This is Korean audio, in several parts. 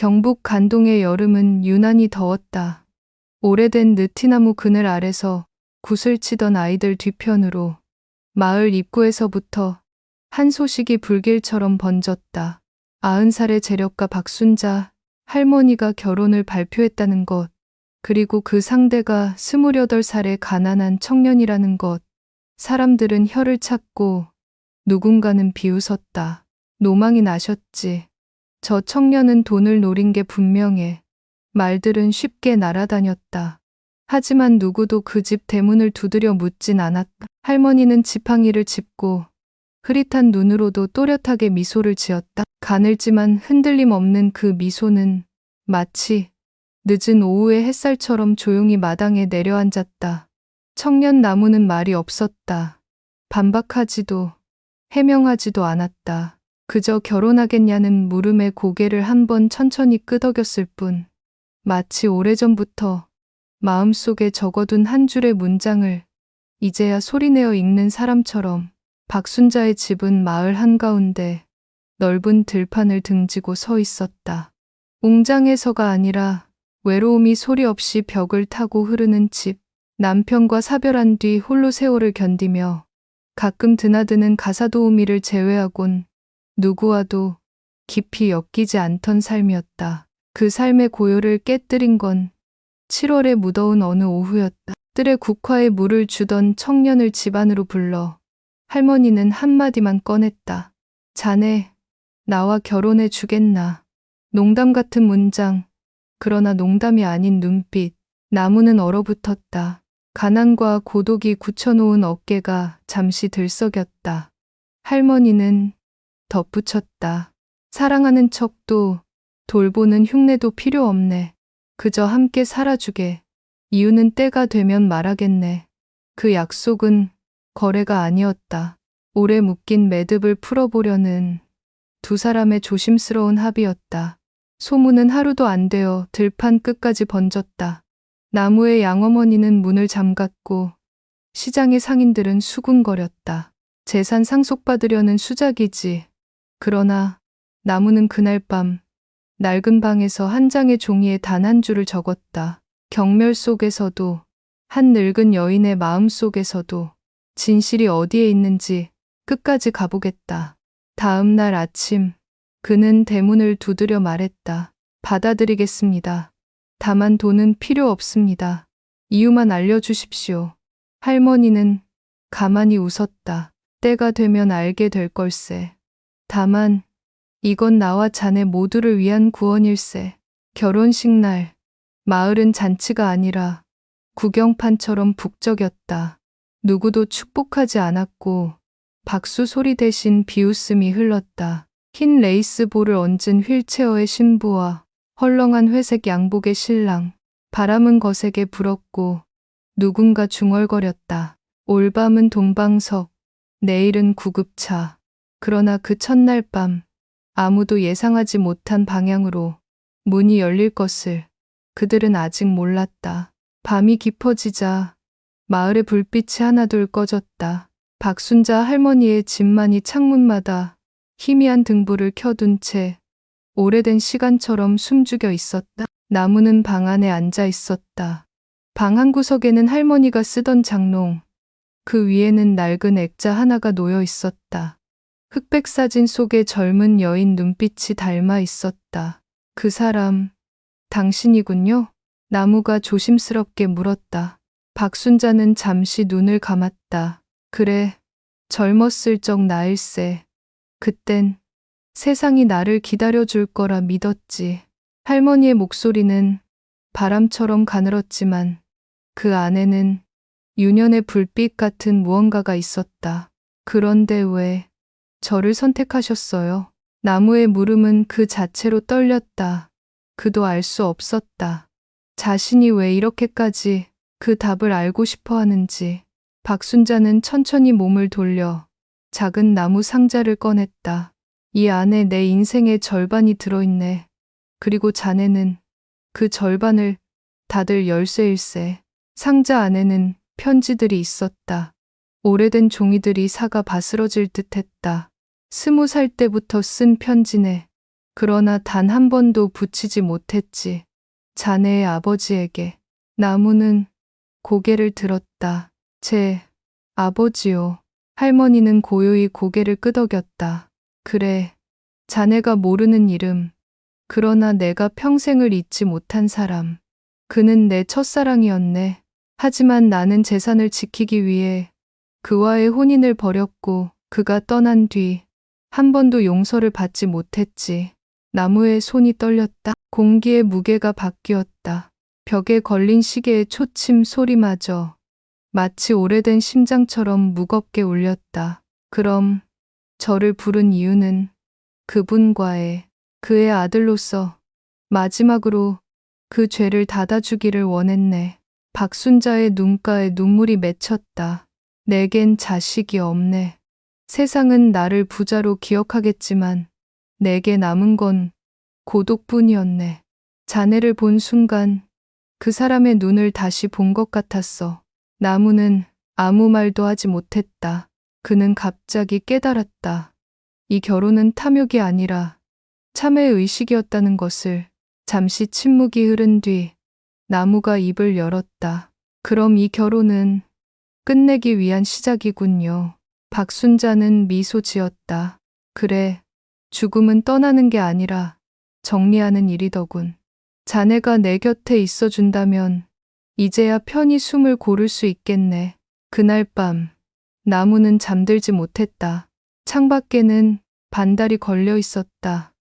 경북 간동의 여름은 유난히 더웠다. 오래된 느티나무 그늘 아래서 굿을 치던 아이들 뒤편으로 마을 입구에서부터 한 소식이 불길처럼 번졌다. 90살의 재력가 박순자 할머니가 결혼을 발표했다는 것, 그리고 그 상대가 28살의 가난한 청년이라는 것. 사람들은 혀를 찾고 누군가는 비웃었다. 노망이 나셨지. 저 청년은 돈을 노린 게 분명해. 말들은 쉽게 날아다녔다. 하지만 누구도 그 집 대문을 두드려 묻진 않았다. 할머니는 지팡이를 짚고 흐릿한 눈으로도 또렷하게 미소를 지었다. 가늘지만 흔들림 없는 그 미소는 마치 늦은 오후의 햇살처럼 조용히 마당에 내려앉았다. 청년 나무는 말이 없었다. 반박하지도 해명하지도 않았다. 그저 결혼하겠냐는 물음에 고개를 한번 천천히 끄덕였을 뿐, 마치 오래전부터 마음속에 적어둔 한 줄의 문장을 이제야 소리내어 읽는 사람처럼. 박순자의 집은 마을 한가운데 넓은 들판을 등지고 서 있었다. 웅장해서가 아니라 외로움이 소리 없이 벽을 타고 흐르는 집. 남편과 사별한 뒤 홀로 세월을 견디며 가끔 드나드는 가사도우미를 제외하곤 누구와도 깊이 엮이지 않던 삶이었다. 그 삶의 고요를 깨뜨린 건 7월의 무더운 어느 오후였다. 뜰에 국화에 물을 주던 청년을 집 안으로 불러 할머니는 한마디만 꺼냈다. 자네, 나와 결혼해 주겠나. 농담 같은 문장, 그러나 농담이 아닌 눈빛. 나무는 얼어붙었다. 가난과 고독이 굳혀놓은 어깨가 잠시 들썩였다. 할머니는 덧붙였다. 사랑하는 척도 돌보는 흉내도 필요 없네. 그저 함께 살아주게. 이유는 때가 되면 말하겠네. 그 약속은 거래가 아니었다. 오래 묶인 매듭을 풀어보려는 두 사람의 조심스러운 합의였다. 소문은 하루도 안 되어 들판 끝까지 번졌다. 나무의 양어머니는 문을 잠갔고 시장의 상인들은 수군거렸다. 재산 상속받으려는 수작이지. 그러나 나무는 그날 밤 낡은 방에서 한 장의 종이에 단 한 줄을 적었다. 경멸 속에서도, 한 늙은 여인의 마음 속에서도 진실이 어디에 있는지 끝까지 가보겠다. 다음 날 아침 그는 대문을 두드려 말했다. 받아들이겠습니다. 다만 돈은 필요 없습니다. 이유만 알려주십시오. 할머니는 가만히 웃었다. 때가 되면 알게 될 걸세. 다만 이건 나와 자네 모두를 위한 구원일세. 결혼식 날 마을은 잔치가 아니라 구경판처럼 북적였다. 누구도 축복하지 않았고 박수 소리 대신 비웃음이 흘렀다. 흰 레이스 볼을 얹은 휠체어의 신부와 헐렁한 회색 양복의 신랑. 바람은 거세게 불었고 누군가 중얼거렸다. 올밤은 동방석, 내일은 구급차. 그러나 그 첫날 밤 아무도 예상하지 못한 방향으로 문이 열릴 것을 그들은 아직 몰랐다. 밤이 깊어지자 마을의 불빛이 하나둘 꺼졌다. 박순자 할머니의 집만이 창문마다 희미한 등불을 켜둔 채 오래된 시간처럼 숨죽여 있었다. 나무는 방 안에 앉아 있었다. 방 한 구석에는 할머니가 쓰던 장롱, 그 위에는 낡은 액자 하나가 놓여 있었다. 흑백 사진 속에 젊은 여인 눈빛이 닮아 있었다. 그 사람, 당신이군요? 나무가 조심스럽게 물었다. 박순자는 잠시 눈을 감았다. 그래, 젊었을 적 나일세. 그땐 세상이 나를 기다려줄 거라 믿었지. 할머니의 목소리는 바람처럼 가늘었지만 그 안에는 유년의 불빛 같은 무언가가 있었다. 그런데 왜 저를 선택하셨어요? 나무의 물음은 그 자체로 떨렸다. 그도 알 수 없었다. 자신이 왜 이렇게까지 그 답을 알고 싶어 하는지. 박순자는 천천히 몸을 돌려 작은 나무 상자를 꺼냈다. 이 안에 내 인생의 절반이 들어있네. 그리고 자네는 그 절반을 닫을 열쇠일세. 상자 안에는 편지들이 있었다. 오래된 종이들이 사가 바스러질 듯했다. 20살 때부터 쓴 편지네. 그러나 단 한 번도 붙이지 못했지. 자네의 아버지에게. 나무는 고개를 들었다. 제 아버지요. 할머니는 고요히 고개를 끄덕였다. 그래, 자네가 모르는 이름. 그러나 내가 평생을 잊지 못한 사람. 그는 내 첫사랑이었네. 하지만 나는 재산을 지키기 위해 그와의 혼인을 벌였고 그가 떠난 뒤 한 번도 용서를 받지 못했지. 나무의 손이 떨렸다. 공기의 무게가 바뀌었다. 벽에 걸린 시계의 초침 소리마저 마치 오래된 심장처럼 무겁게 울렸다. 그럼 저를 부른 이유는 그분과의 그의 아들로서 마지막으로 그 죄를 닫아주기를 원했네. 박순자의 눈가에 눈물이 맺혔다. 내겐 자식이 없네. 세상은 나를 부자로 기억하겠지만 내게 남은 건 고독뿐이었네. 자네를 본 순간 그 사람의 눈을 다시 본 것 같았어. 나무는 아무 말도 하지 못했다. 그는 갑자기 깨달았다. 이 결혼은 탐욕이 아니라 참의 의식이었다는 것을. 잠시 침묵이 흐른 뒤 나무가 입을 열었다. 그럼 이 결혼은 끝내기 위한 시작이군요. 박순자는 미소 지었다. 그래, 죽음은 떠나는 게 아니라 정리하는 일이더군. 자네가 내 곁에 있어준다면 이제야 편히 숨을 고를 수 있겠네. 그날 밤 나무는 잠들지 못했다. 창밖에는 반달이 걸려 있었다.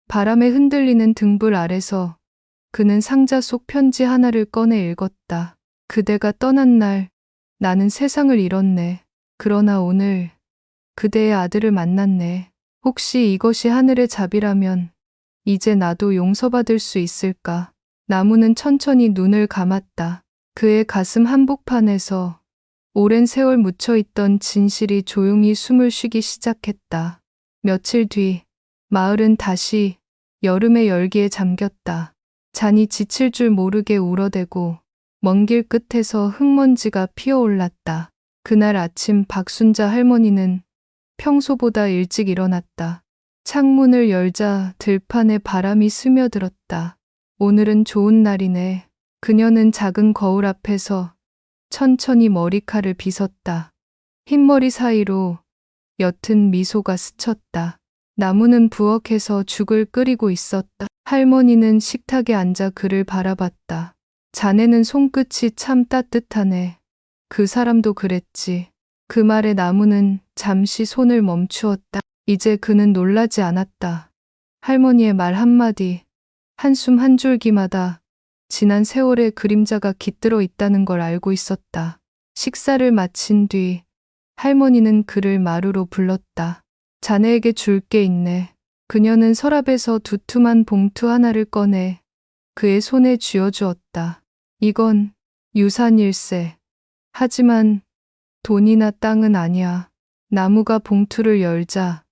바람에 흔들리는 등불 아래서 그는 상자 속 편지 하나를 꺼내 읽었다. 그대가 떠난 날 나는 세상을 잃었네. 그러나 오늘 그대의 아들을 만났네. 혹시 이것이 하늘의 자비라면 이제 나도 용서받을 수 있을까? 나무는 천천히 눈을 감았다. 그의 가슴 한복판에서 오랜 세월 묻혀있던 진실이 조용히 숨을 쉬기 시작했다. 며칠 뒤 마을은 다시 여름의 열기에 잠겼다. 잔이 지칠 줄 모르게 울어대고 먼 길 끝에서 흙먼지가 피어올랐다. 그날 아침 박순자 할머니는 평소보다 일찍 일어났다. 창문을 열자 들판에 바람이 스며들었다. 오늘은 좋은 날이네. 그녀는 작은 거울 앞에서 천천히 머리칼을 빗었다. 흰머리 사이로 옅은 미소가 스쳤다. 나무는 부엌에서 죽을 끓이고 있었다. 할머니는 식탁에 앉아 그를 바라봤다. 자네는 손끝이 참 따뜻하네. 그 사람도 그랬지. 그 말에 나무는 잠시 손을 멈추었다. 이제 그는 놀라지 않았다. 할머니의 말 한마디, 한숨 한 줄기마다 지난 세월의 그림자가 깃들어 있다는 걸 알고 있었다. 식사를 마친 뒤 할머니는 그를 마루로 불렀다. 자네에게 줄 게 있네. 그녀는 서랍에서 두툼한 봉투 하나를 꺼내 그의 손에 쥐어주었다. 이건 유산일세. 하지만 돈이나 땅은 아니야. 나무가 봉투를 열자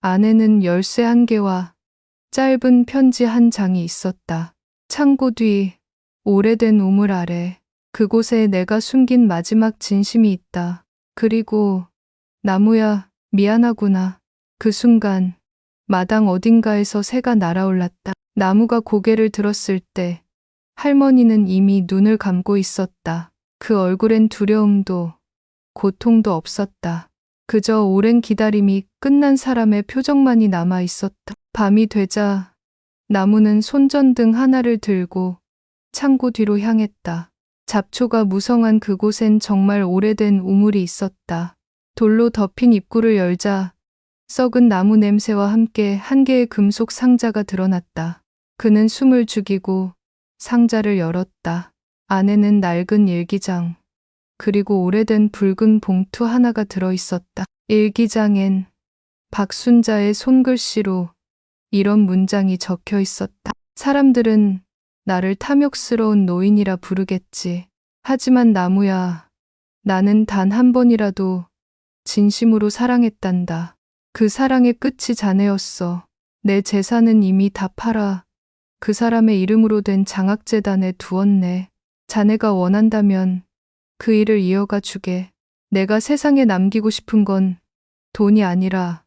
안에는 열쇠 한 개와 짧은 편지 한 장이 있었다. 창고 뒤 오래된 우물 아래 그곳에 내가 숨긴 마지막 진심이 있다. 그리고 나무야, 미안하구나. 그 순간 마당 어딘가에서 새가 날아올랐다. 나무가 고개를 들었을 때 할머니는 이미 눈을 감고 있었다. 그 얼굴엔 두려움도 고통도 없었다. 그저 오랜 기다림이 끝난 사람의 표정만이 남아 있었다. 밤이 되자 나무는 손전등 하나를 들고 창고 뒤로 향했다. 잡초가 무성한 그곳엔 정말 오래된 우물이 있었다. 돌로 덮인 입구를 열자 썩은 나무 냄새와 함께 한 개의 금속 상자가 드러났다. 그는 숨을 죽이고 상자를 열었다. 안에는 낡은 일기장, 그리고 오래된 붉은 봉투 하나가 들어있었다. 일기장엔 박순자의 손글씨로 이런 문장이 적혀 있었다. 사람들은 나를 탐욕스러운 노인이라 부르겠지. 하지만 나무야, 나는 단 한 번이라도 진심으로 사랑했단다. 그 사랑의 끝이 자네였어. 내 재산은 이미 다 팔아 그 사람의 이름으로 된 장학재단에 두었네. 자네가 원한다면 그 일을 이어가 주게. 내가 세상에 남기고 싶은 건 돈이 아니라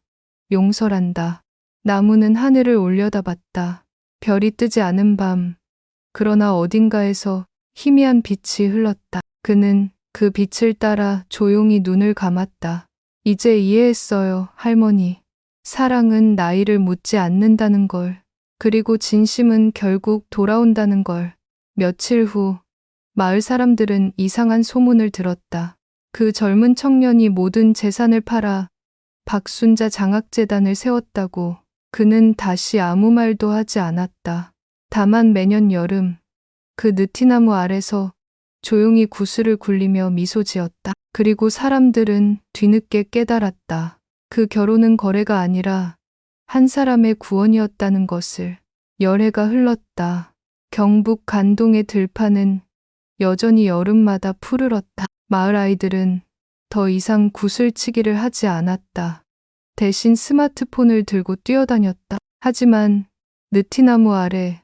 용서란다. 나무는 하늘을 올려다봤다. 별이 뜨지 않은 밤. 그러나 어딘가에서 희미한 빛이 흘렀다. 그는 그 빛을 따라 조용히 눈을 감았다. 이제 이해했어요, 할머니. 사랑은 나이를 묻지 않는다는 걸. 그리고 진심은 결국 돌아온다는 걸. 며칠 후, 마을 사람들은 이상한 소문을 들었다. 그 젊은 청년이 모든 재산을 팔아 박순자 장학재단을 세웠다고. 그는 다시 아무 말도 하지 않았다. 다만 매년 여름, 그 느티나무 아래서 조용히 구슬을 굴리며 미소 지었다. 그리고 사람들은 뒤늦게 깨달았다. 그 결혼은 거래가 아니라 한 사람의 구원이었다는 것을. 열해가 흘렀다. 경북 간동의 들판은 여전히 여름마다 푸르렀다. 마을 아이들은 더 이상 구슬치기를 하지 않았다. 대신 스마트폰을 들고 뛰어다녔다. 하지만 느티나무 아래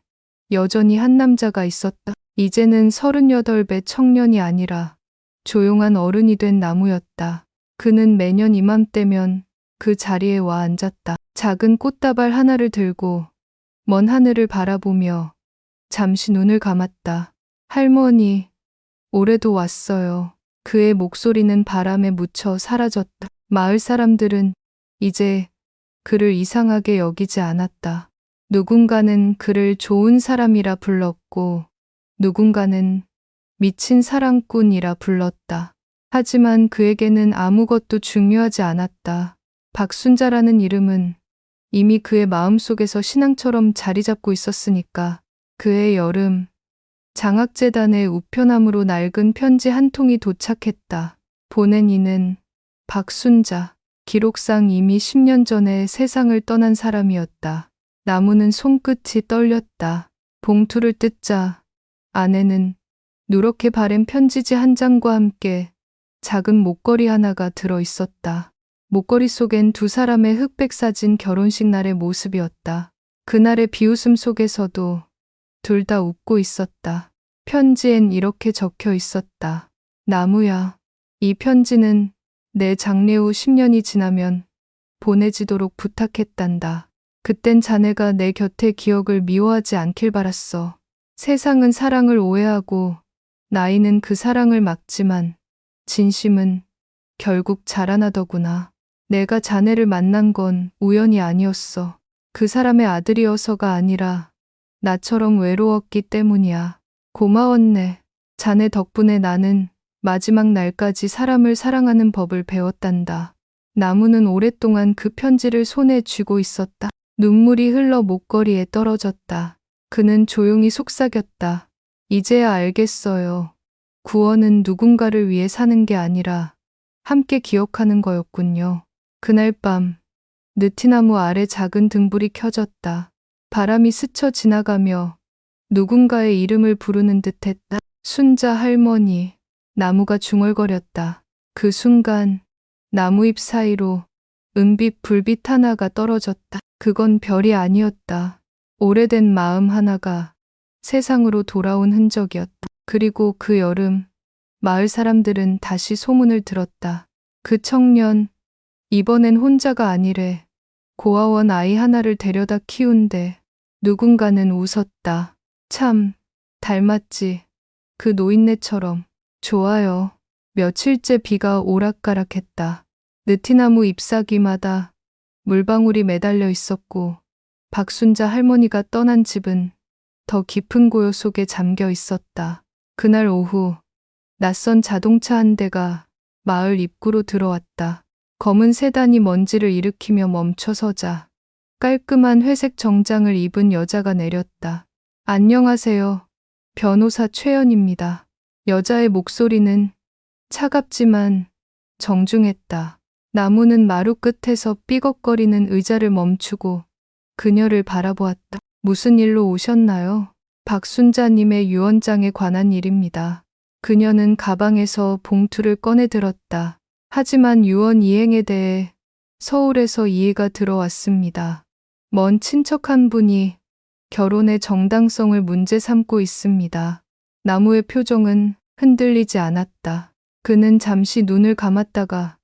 여전히 한 남자가 있었다. 이제는 38배 청년이 아니라 조용한 어른이 된 나무였다. 그는 매년 이맘때면 그 자리에 와 앉았다. 작은 꽃다발 하나를 들고 먼 하늘을 바라보며 잠시 눈을 감았다. 할머니, 올해도 왔어요. 그의 목소리는 바람에 묻혀 사라졌다. 마을 사람들은 이제 그를 이상하게 여기지 않았다. 누군가는 그를 좋은 사람이라 불렀고, 누군가는 미친 사랑꾼이라 불렀다. 하지만 그에게는 아무것도 중요하지 않았다. 박순자라는 이름은 이미 그의 마음속에서 신앙처럼 자리 잡고 있었으니까. 그의 여름, 장학재단의 우편함으로 낡은 편지 한 통이 도착했다. 보낸 이는 박순자. 기록상 이미 10년 전에 세상을 떠난 사람이었다. 나무는 손끝이 떨렸다. 봉투를 뜯자 안에는 누렇게 바랜 편지지 한 장과 함께 작은 목걸이 하나가 들어 있었다. 목걸이 속엔 두 사람의 흑백 사진 결혼식 날의 모습이었다. 그날의 비웃음 속에서도 둘 다 웃고 있었다. 편지엔 이렇게 적혀 있었다. 나무야, 이 편지는 내 장례 후 10년이 지나면 보내지도록 부탁했단다. 그땐 자네가 내 곁의 기억을 미워하지 않길 바랐어. 세상은 사랑을 오해하고 나이는 그 사랑을 막지만 진심은 결국 자라나더구나. 내가 자네를 만난 건 우연이 아니었어. 그 사람의 아들이어서가 아니라 나처럼 외로웠기 때문이야. 고마웠네. 자네 덕분에 나는 마지막 날까지 사람을 사랑하는 법을 배웠단다. 나무는 오랫동안 그 편지를 손에 쥐고 있었다. 눈물이 흘러 목걸이에 떨어졌다. 그는 조용히 속삭였다. 이제야 알겠어요. 구원은 누군가를 위해 사는 게 아니라 함께 기억하는 거였군요. 그날 밤, 느티나무 아래 작은 등불이 켜졌다. 바람이 스쳐 지나가며 누군가의 이름을 부르는 듯했다. 순자 할머니. 나무가 중얼거렸다. 그 순간 나무잎 사이로 은빛 불빛 하나가 떨어졌다. 그건 별이 아니었다. 오래된 마음 하나가 세상으로 돌아온 흔적이었다. 그리고 그 여름, 마을 사람들은 다시 소문을 들었다. 그 청년, 이번엔 혼자가 아니래. 고아원 아이 하나를 데려다 키운대. 누군가는 웃었다. 참, 닮았지. 그 노인네처럼. 좋아요. 며칠째 비가 오락가락했다. 느티나무 잎사귀마다 물방울이 매달려 있었고 박순자 할머니가 떠난 집은 더 깊은 고요 속에 잠겨 있었다. 그날 오후 낯선 자동차 한 대가 마을 입구로 들어왔다. 검은 세단이 먼지를 일으키며 멈춰서자 깔끔한 회색 정장을 입은 여자가 내렸다. 안녕하세요. 변호사 최연입니다. 여자의 목소리는 차갑지만 정중했다. 나무는 마루 끝에서 삐걱거리는 의자를 멈추고 그녀를 바라보았다. 무슨 일로 오셨나요? 박순자님의 유언장에 관한 일입니다. 그녀는 가방에서 봉투를 꺼내 들었다. 하지만 유언 이행에 대해 서울에서 이해가 들어왔습니다. 먼 친척 한 분이 결혼의 정당성을 문제 삼고 있습니다. 나무의 표정은 흔들리지 않았다. 그는 잠시 눈을 감았다가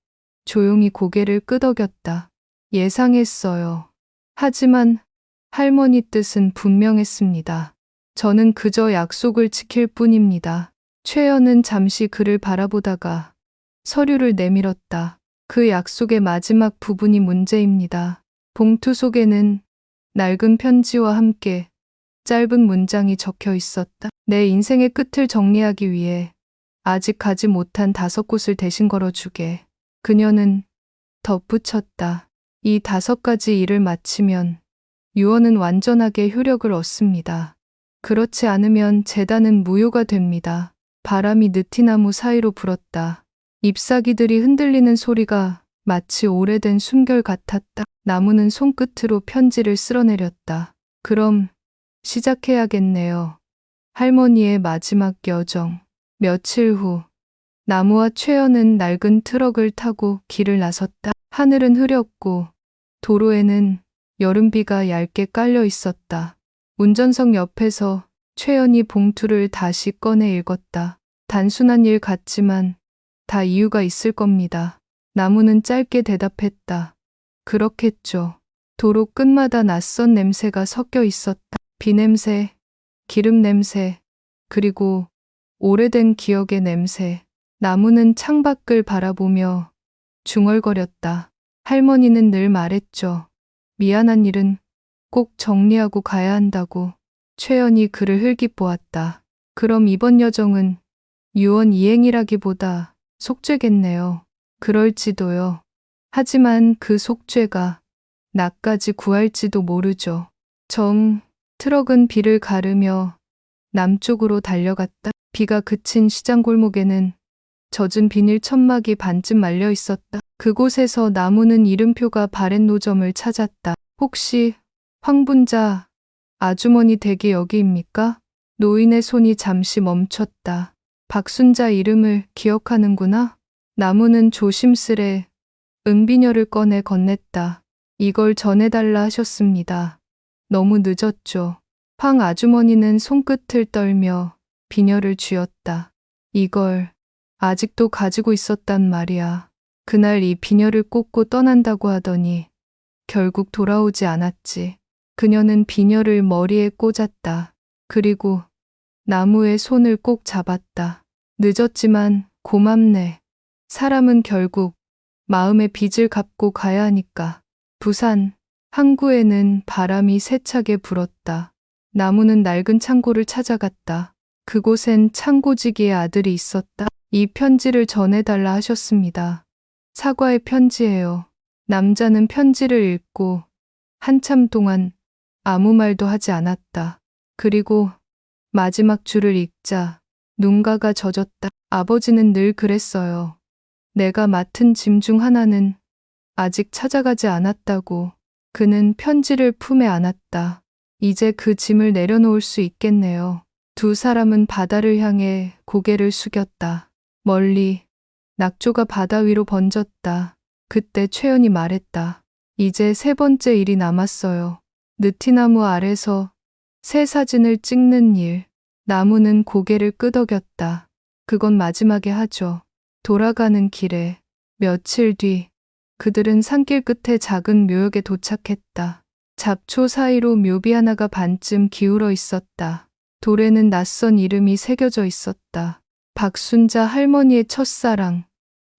조용히 고개를 끄덕였다. 예상했어요. 하지만 할머니 뜻은 분명했습니다. 저는 그저 약속을 지킬 뿐입니다. 최연은 잠시 그를 바라보다가 서류를 내밀었다. 그 약속의 마지막 부분이 문제입니다. 봉투 속에는 낡은 편지와 함께 짧은 문장이 적혀 있었다. 내 인생의 끝을 정리하기 위해 아직 가지 못한 5곳을 대신 걸어주게. 그녀는 덧붙였다. 이 5가지 일을 마치면 유언은 완전하게 효력을 얻습니다. 그렇지 않으면 재단은 무효가 됩니다. 바람이 느티나무 사이로 불었다. 잎사귀들이 흔들리는 소리가 마치 오래된 숨결 같았다. 나무는 손끝으로 편지를 쓸어내렸다. 그럼 시작해야겠네요. 할머니의 마지막 여정. 며칠 후 나무와 최연은 낡은 트럭을 타고 길을 나섰다. 하늘은 흐렸고 도로에는 여름비가 얇게 깔려 있었다. 운전석 옆에서 최연이 봉투를 다시 꺼내 읽었다. 단순한 일 같지만 다 이유가 있을 겁니다. 나무는 짧게 대답했다. 그렇겠죠. 도로 끝마다 낯선 냄새가 섞여 있었다. 비냄새, 기름 냄새, 그리고 오래된 기억의 냄새. 나무는 창밖을 바라보며 중얼거렸다. 할머니는 늘 말했죠. 미안한 일은 꼭 정리하고 가야 한다고. 최연이 그를 흘깃보았다. 그럼 이번 여정은 유언 이행이라기보다 속죄겠네요. 그럴지도요. 하지만 그 속죄가 나까지 구할지도 모르죠. 트럭은 비를 가르며 남쪽으로 달려갔다. 비가 그친 시장 골목에는 젖은 비닐 천막이 반쯤 말려 있었다. 그곳에서 나무는 이름표가 바랜 노점을 찾았다. 혹시 황분자 아주머니 댁이 여기입니까? 노인의 손이 잠시 멈췄다. 박순자 이름을 기억하는구나? 나무는 조심스레 은비녀를 꺼내 건넸다. 이걸 전해달라 하셨습니다. 너무 늦었죠. 황 아주머니는 손끝을 떨며 비녀를 쥐었다. 이걸 아직도 가지고 있었단 말이야. 그날 이 비녀를 꽂고 떠난다고 하더니 결국 돌아오지 않았지. 그녀는 비녀를 머리에 꽂았다. 그리고 나무의 손을 꼭 잡았다. 늦었지만 고맙네. 사람은 결국 마음의 빚을 갚고 가야 하니까. 부산 항구에는 바람이 세차게 불었다. 나무는 낡은 창고를 찾아갔다. 그곳엔 창고지기의 아들이 있었다. 이 편지를 전해달라 하셨습니다. 사과의 편지예요. 남자는 편지를 읽고 한참 동안 아무 말도 하지 않았다. 그리고 마지막 줄을 읽자 눈가가 젖었다. 아버지는 늘 그랬어요. 내가 맡은 짐 중 하나는 아직 찾아가지 않았다고. 그는 편지를 품에 안았다. 이제 그 짐을 내려놓을 수 있겠네요. 두 사람은 바다를 향해 고개를 숙였다. 멀리 낙조가 바다 위로 번졌다. 그때 최연이 말했다. 이제 3번째 일이 남았어요. 느티나무 아래서 새 사진을 찍는 일. 나무는 고개를 끄덕였다. 그건 마지막에 하죠. 돌아가는 길에. 며칠 뒤 그들은 산길 끝에 작은 묘역에 도착했다. 잡초 사이로 묘비 하나가 반쯤 기울어 있었다. 돌에는 낯선 이름이 새겨져 있었다. 박순자 할머니의 첫사랑,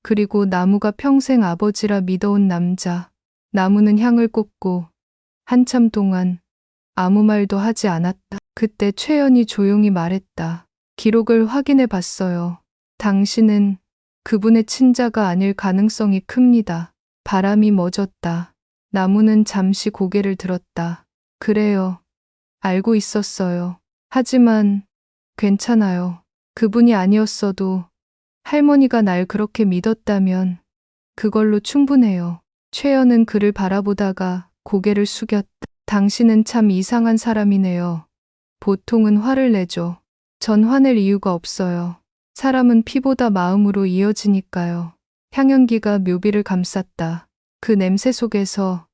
그리고 나무가 평생 아버지라 믿어온 남자. 나무는 향을 꽂고 한참 동안 아무 말도 하지 않았다. 그때 최연이 조용히 말했다. 기록을 확인해 봤어요. 당신은 그분의 친자가 아닐 가능성이 큽니다. 바람이 멎었다. 나무는 잠시 고개를 들었다. 그래요. 알고 있었어요. 하지만 괜찮아요. 그분이 아니었어도 할머니가 날 그렇게 믿었다면 그걸로 충분해요. 최연은 그를 바라보다가 고개를 숙였다. 당신은 참 이상한 사람이네요. 보통은 화를 내죠. 전 화낼 이유가 없어요. 사람은 피보다 마음으로 이어지니까요. 향연기가 묘비를 감쌌다. 그 냄새 속에서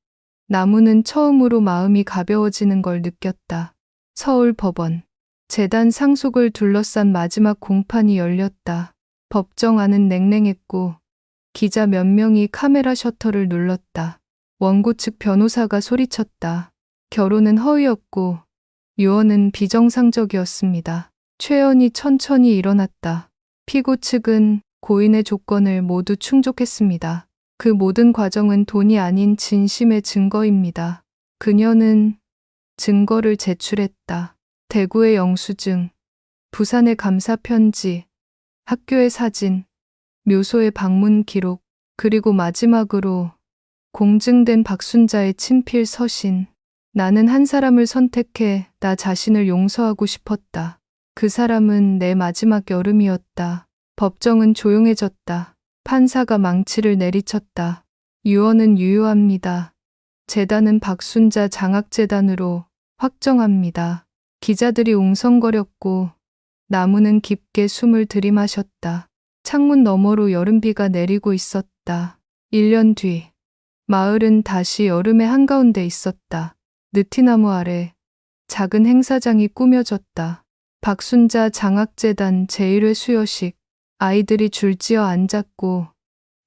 나무는 처음으로 마음이 가벼워지는 걸 느꼈다. 서울 법원. 재단 상속을 둘러싼 마지막 공판이 열렸다. 법정 안은 냉랭했고 기자 몇 명이 카메라 셔터를 눌렀다. 원고 측 변호사가 소리쳤다. 결혼은 허위였고 유언은 비정상적이었습니다. 최연이 천천히 일어났다. 피고 측은 고인의 조건을 모두 충족했습니다. 그 모든 과정은 돈이 아닌 진심의 증거입니다. 그녀는 증거를 제출했다. 대구의 영수증, 부산의 감사 편지, 학교의 사진, 묘소의 방문 기록, 그리고 마지막으로 공증된 박순자의 친필 서신. 나는 한 사람을 선택해 나 자신을 용서하고 싶었다. 그 사람은 내 마지막 여름이었다. 법정은 조용해졌다. 판사가 망치를 내리쳤다. 유언은 유효합니다. 재단은 박순자 장학재단으로 확정합니다. 기자들이 웅성거렸고 나무는 깊게 숨을 들이마셨다. 창문 너머로 여름비가 내리고 있었다. 1년 뒤 마을은 다시 여름의 한가운데 있었다. 느티나무 아래 작은 행사장이 꾸며졌다. 박순자 장학재단 제1회 수여식. 아이들이 줄지어 앉았고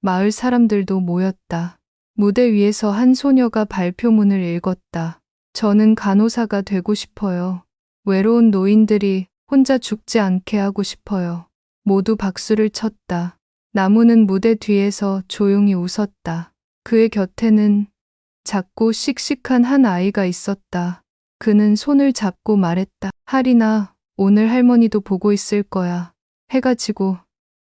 마을 사람들도 모였다. 무대 위에서 한 소녀가 발표문을 읽었다. 저는 간호사가 되고 싶어요. 외로운 노인들이 혼자 죽지 않게 하고 싶어요. 모두 박수를 쳤다. 나무는 무대 뒤에서 조용히 웃었다. 그의 곁에는 작고 씩씩한 한 아이가 있었다. 그는 손을 잡고 말했다. 하리나, 오늘 할머니도 보고 있을 거야. 해가 지고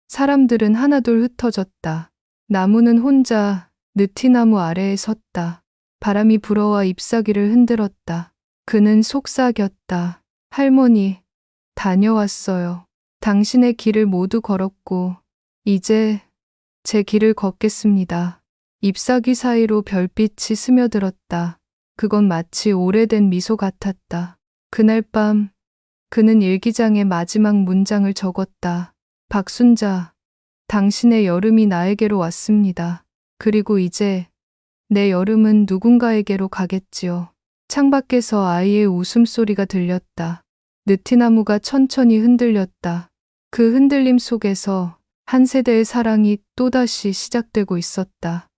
사람들은 하나둘 흩어졌다. 나무는 혼자 느티나무 아래에 섰다. 바람이 불어와 잎사귀를 흔들었다. 그는 속삭였다. 할머니, 다녀왔어요. 당신의 길을 모두 걸었고 이제 제 길을 걷겠습니다. 잎사귀 사이로 별빛이 스며들었다. 그건 마치 오래된 미소 같았다. 그날 밤 그는 일기장에 마지막 문장을 적었다. 박순자, 당신의 여름이 나에게로 왔습니다. 그리고 이제 내 여름은 누군가에게로 가겠지요. 창밖에서 아이의 웃음소리가 들렸다. 느티나무가 천천히 흔들렸다. 그 흔들림 속에서 한 세대의 사랑이 또다시 시작되고 있었다.